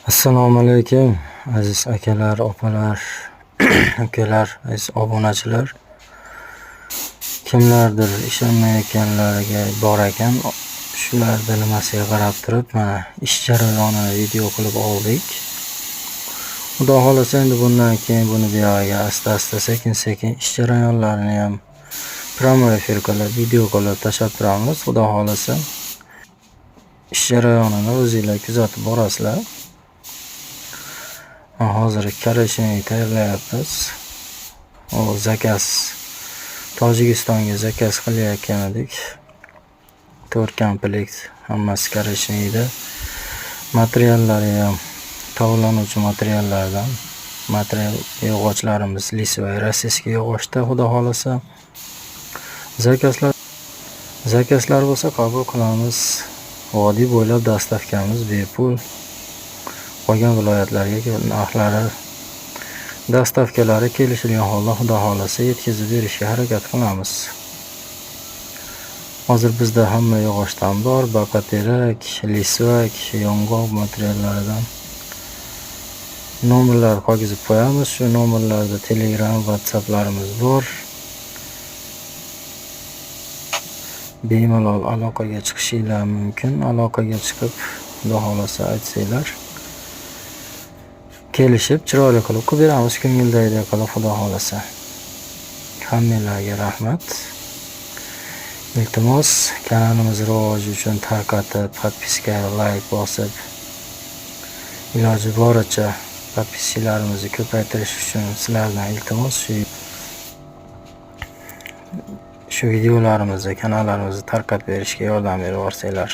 Assalomu alaykum aziz akalar, opalar, ukalar, aziz obunachilar. Kimlardir ishonmayotganlariga bor ekan, shularni nimasiga qarab turib mana ish jarayonini video qilib oldik. Xudo xolasa endi bundan keyin buni buyog'iga asta-asta sekin-sekin ish jarayonlarini ham prямой efir qilib, video qilib tashlab turamiz. Xudo xolasa ish jarayonini o'zingizlar kuzatib borasizlar. Hozir karashini tayyorlayapmiz. O zakaz Tojikistonga zakaz qilayotgan edik. 4 komplekt hammasi karashinida. Materiallari ham tovlanuvchi materiallardan. Material yog'ochlarimiz lisvoy rossiyskiy yog'ochda. Xudo xolasa zakazlar bo'lsa qabul qilamiz. Vodiy bo'ylab dastavkamiz bepul. Qolgan viloyatlarga narxlari dastavkalari kelishilgan holda Xudo xolasa yetkazib berishga harakat qilamiz. Hozir bizda hamma yog'ochdan bor, baqaterak, lisvak, yong'oq materiallaridan nomerlar qoldirib qo'yamiz. Shu nomerlarda Telegram, WhatsApplarimiz bor. Bemalol aloqaga chiqishinglar mumkin. Aloqaga chiqib, Xudo xolasa aytsanglar, kelishib chiroyli qilib beramiz, ko'ngildagidek qilib, Xudo xolasa. Hammalarga rahmat. Iltimos, kanalimiz rivoji uchun tarqatib, podpiskaga like bosib, iloji boricha podpiskalarimizni ko'paytirish uchun sizlardan iltimos shu videolarimizni, kanallarimizni tarqatib berishga yordam berib borsanglar.